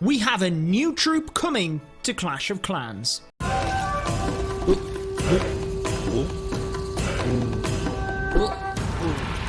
we have a new troop coming to Clash of Clans.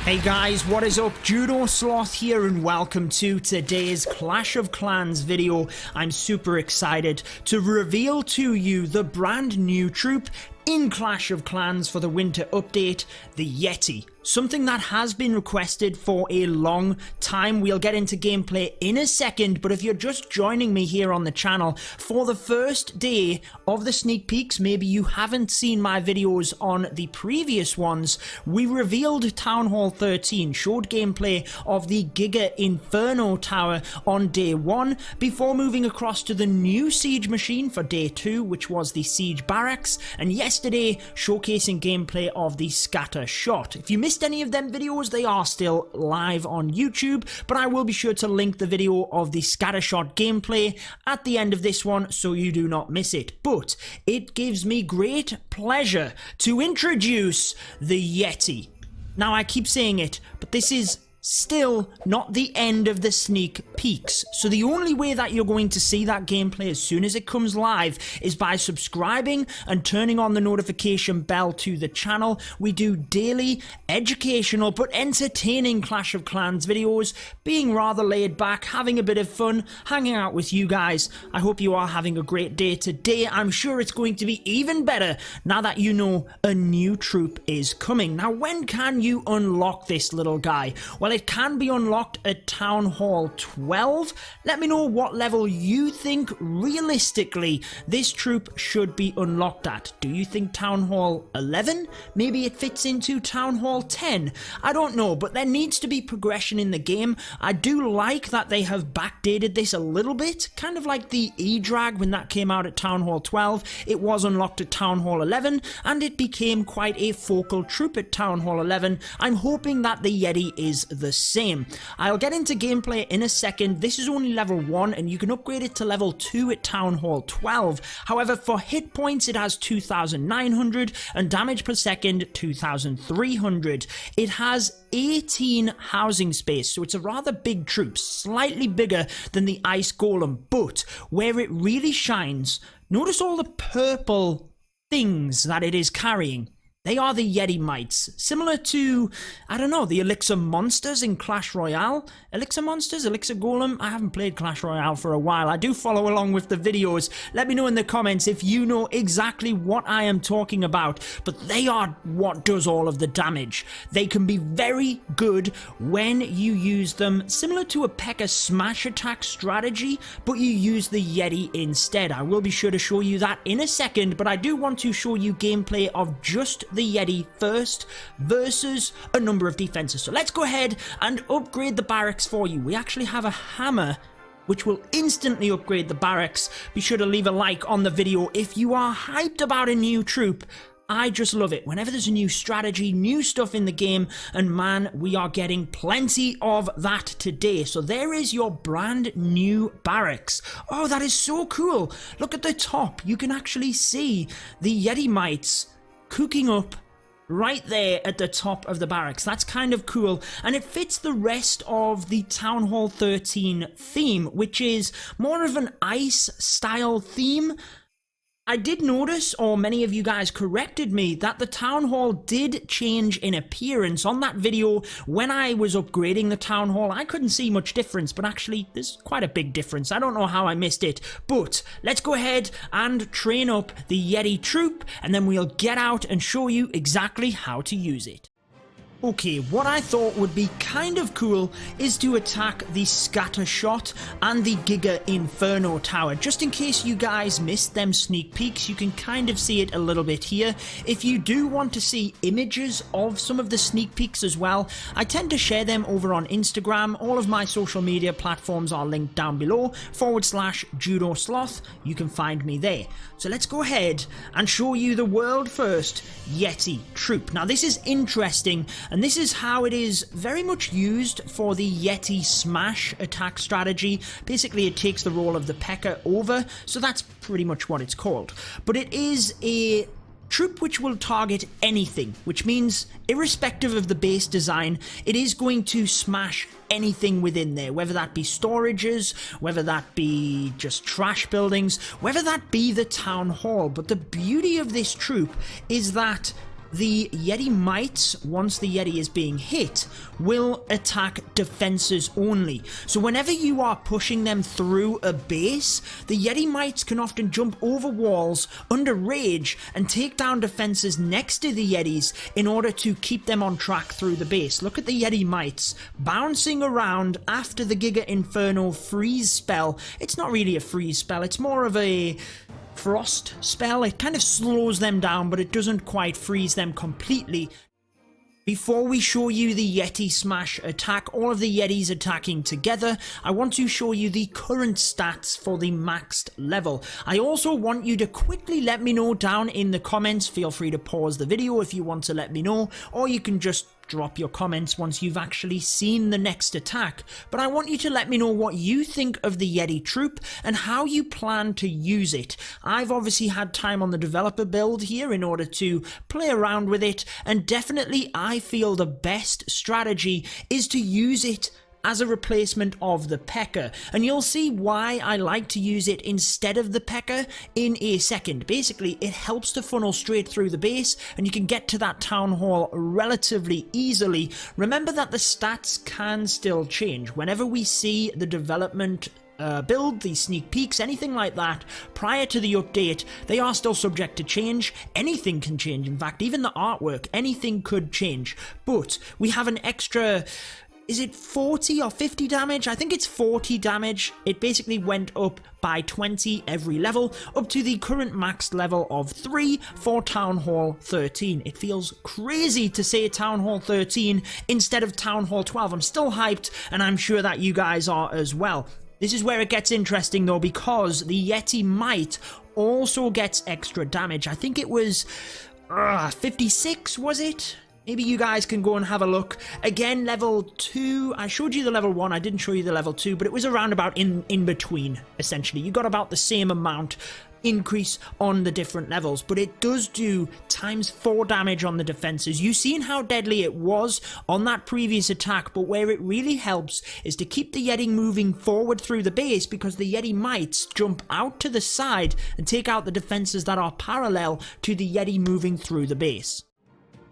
Hey guys, what is up? Judo Sloth here and welcome to today's Clash of Clans video. I'm super excited to reveal to you the brand new troop in Clash of Clans for the winter update, the Yeti. Something that has been requested for a long time. We'll get into gameplay in a second, but if you're just joining me here on the channel for the first day of the sneak peeks, maybe you haven't seen my videos on the previous ones, we revealed Town Hall 13, showed gameplay of the Giga Inferno Tower on day 1, before moving across to the new siege machine for day 2, which was the siege barracks, and yesterday showcasing gameplay of the scatter shot. If you missed any of them videos, they are still live on YouTube, but I will be sure to link the video of the scattershot gameplay at the end of this one so you do not miss it. But it gives me great pleasure to introduce the Yeti. Now I keep saying it, but this is still not the end of the sneak peeks. So the only way that you're going to see that gameplay as soon as it comes live is by subscribing and turning on the notification bell to the channel. We do daily, educational but entertaining Clash of Clans videos, being rather laid back, having a bit of fun, hanging out with you guys. I hope you are having a great day today. I'm sure it's going to be even better now that you know a new troop is coming. Now, when can you unlock this little guy? Well, it can be unlocked at Town Hall 12. Let me know what level you think realistically this troop should be unlocked at. Do you think Town Hall 11? Maybe it fits into Town Hall 10? I don't know, but there needs to be progression in the game. I do like that they have backdated this a little bit, kind of like the E-Drag when that came out at Town Hall 12. It was unlocked at Town Hall 11 and it became quite a focal troop at Town Hall 11. I'm hoping that the Yeti is the same. I'll get into gameplay in a second. This is only level 1 and you can upgrade it to level 2 at Town Hall 12. However, for hit points it has 2,900 and damage per second 2,300. It has 18 housing space, so it's a rather big troop, slightly bigger than the Ice Golem, but where it really shines, notice all the purple things that it is carrying. They are the Yetimites, similar to, I don't know, the elixir monsters in Clash Royale. Elixir monsters? Elixir Golem? I haven't played Clash Royale for a while. I do follow along with the videos. Let me know in the comments if you know exactly what I am talking about. But they are what does all of the damage. They can be very good when you use them, similar to a P.E.K.K.A smash attack strategy, but you use the Yeti instead. I will be sure to show you that in a second, but I do want to show you gameplay of just the Yeti first versus a number of defenses. So let's go ahead and upgrade the barracks for you. We actually have a hammer which will instantly upgrade the barracks. Be sure to leave a like on the video if you are hyped about a new troop. I just love it. Whenever there's a new strategy, new stuff in the game, and man, we are getting plenty of that today. So there is your brand new barracks. Oh, that is so cool. Look at the top. You can actually see the Yetimites cooking up right there at the top of the barracks. That's kind of cool, and it fits the rest of the Town Hall 13 theme, which is more of an ice style theme. I did notice, or many of you guys corrected me, that the Town Hall did change in appearance. On that video, when I was upgrading the Town Hall, I couldn't see much difference, but actually, there's quite a big difference. I don't know how I missed it, but let's go ahead and train up the Yeti troop, and then we'll get out and show you exactly how to use it. Okay, what I thought would be kind of cool is to attack the scatter shot and the Giga Inferno Tower. Just in case you guys missed them sneak peeks, you can kind of see it a little bit here. If you do want to see images of some of the sneak peeks as well, I tend to share them over on Instagram. All of my social media platforms are linked down below, /Judo Sloth. You can find me there. So let's go ahead and show you the world first Yeti troop. Now this is interesting, and this is how it is very much used for the Yeti smash attack strategy. Basically it takes the role of the P.E.K.K.A over, so that's pretty much what it's called. But it is a troop which will target anything, which means irrespective of the base design, it is going to smash anything within there, whether that be storages, whether that be just trash buildings, whether that be the town hall. But the beauty of this troop is that the Yetimites, once the Yeti is being hit, will attack defenses only. So whenever you are pushing them through a base, the Yetimites can often jump over walls under rage and take down defenses next to the Yetis in order to keep them on track through the base. Look at the Yetimites bouncing around after the Giga Inferno freeze spell. It's not really a freeze spell, it's more of a frost spell. It kind of slows them down, but it doesn't quite freeze them completely. Before we show you the Yeti smash attack, all of the Yetis attacking together, I want to show you the current stats for the maxed level. I also want you to quickly let me know down in the comments. Feel free to pause the video if you want to let me know, or you can just drop your comments once you've actually seen the next attack. But I want you to let me know what you think of the Yeti troop and how you plan to use it. I've obviously had time on the developer build here in order to play around with it, and definitely I feel the best strategy is to use it as a replacement of the P.E.K.K.A. And you'll see why I like to use it instead of the P.E.K.K.A. in a second. Basically, it helps to funnel straight through the base, and you can get to that town hall relatively easily. Remember that the stats can still change. Whenever we see the development build, the sneak peeks, anything like that, prior to the update, they are still subject to change. Anything can change. In fact, even the artwork, anything could change. But we have an extra... Is it 40 or 50 damage? I think it's 40 damage. It basically went up by 20 every level, up to the current maxed level of 3 for Town Hall 13. It feels crazy to say Town Hall 13 instead of Town Hall 12. I'm still hyped, and I'm sure that you guys are as well. This is where it gets interesting though, because the Yetimite also gets extra damage. I think it was 56, was it? Maybe you guys can go and have a look. Again, level 2, I showed you the level 1, I didn't show you the level 2, but it was around about in between, essentially. You got about the same amount increase on the different levels, but it does do ×4 damage on the defenses. You've seen how deadly it was on that previous attack, but where it really helps is to keep the Yeti moving forward through the base, because the Yetimites jump out to the side and take out the defenses that are parallel to the Yeti moving through the base.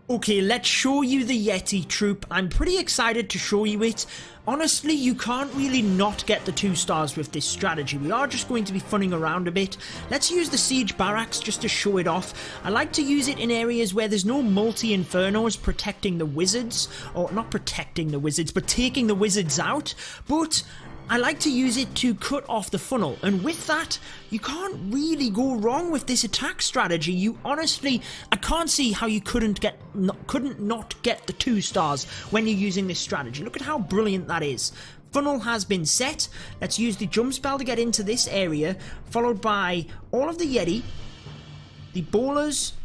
Okay, let's show you the Yeti troop. I'm pretty excited to show you it. Honestly, you can't really not get the 2 stars with this strategy. We are just going to be funning around a bit. Let's use the siege barracks just to show it off. I like to use it in areas where there's no multi-infernos protecting the wizards. Or not protecting the wizards, but taking the wizards out. But I like to use it to cut off the funnel, and with that, you can't really go wrong with this attack strategy. You honestly, I can't see how you couldn't not get the 2 stars when you're using this strategy. Look at how brilliant that is. Funnel has been set. Let's use the jump spell to get into this area, followed by all of the Yeti, the bowlers,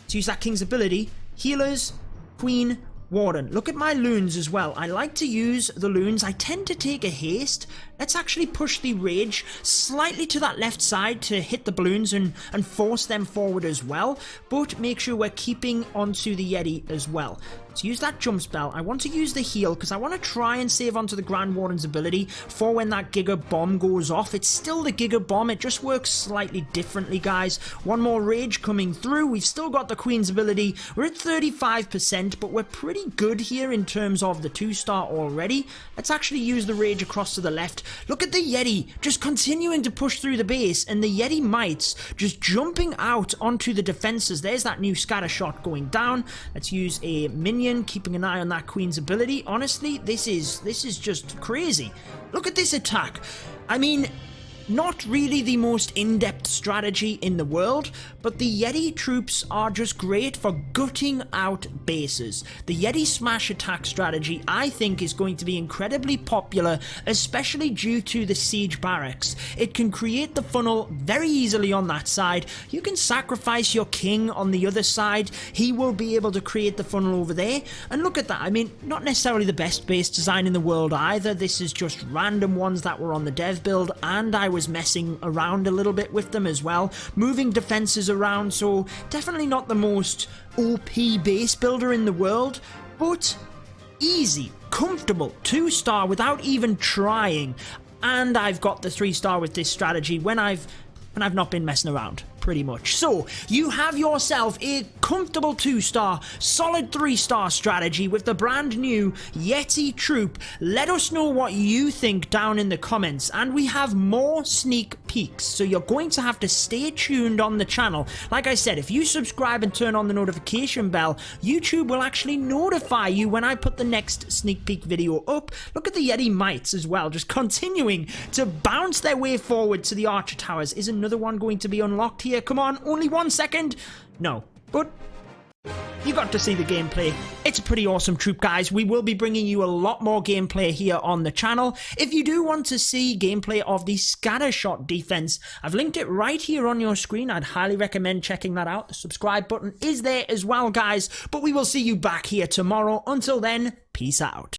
to use that king's ability, healers, queen, warden. Look at my loons as well. I like to use the loons. I tend to take a haste. Let's actually push the rage slightly to that left side to hit the balloons and force them forward as well, but make sure we're keeping onto the Yeti as well. To use that jump spell, I want to use the heal because I want to try and save onto the Grand Warden's ability for when that Giga Bomb goes off. It's still the Giga Bomb, it just works slightly differently, guys. One more rage coming through. We've still got the Queen's ability. We're at 35%, but we're pretty good here in terms of the 2-star already. Let's actually use the rage across to the left. Look at the Yeti just continuing to push through the base, and the Yetimites just jumping out onto the defenses. There's that new scatter shot going down. Let's use a minion, keeping an eye on that Queen's ability. Honestly, this is just crazy. Look at this attack. I mean, not really the most in-depth strategy in the world, but the Yeti troops are just great for gutting out bases. The Yeti smash attack strategy, I think, is going to be incredibly popular, especially due to the siege barracks. It can create the funnel very easily on that side. You can sacrifice your king on the other side. He will be able to create the funnel over there. And look at that. I mean, not necessarily the best base design in the world either. This is just random ones that were on the dev build, and I was messing around a little bit with them as well, moving defenses around, so definitely not the most OP base builder in the world, but easy, comfortable 2-star without even trying. And I've got the 3-star with this strategy when I've not been messing around, pretty much. So, you have yourself a comfortable 2-star, solid 3-star strategy with the brand new Yeti troop. Let us know what you think down in the comments, and we have more sneak peeks, so you're going to have to stay tuned on the channel. Like I said, if you subscribe and turn on the notification bell, YouTube will actually notify you when I put the next sneak peek video up. Look at the Yetimites as well, just continuing to bounce their way forward to the Archer Towers. Is another one going to be unlocked here? Come on, only 1 second? No, but you got to see the gameplay. It's a pretty awesome troop, guys. We will be bringing you a lot more gameplay here on the channel. If you do want to see gameplay of the scattershot defense, I've linked it right here on your screen. I'd highly recommend checking that out. The subscribe button is there as well, guys. But we will see you back here tomorrow. Until then, peace out.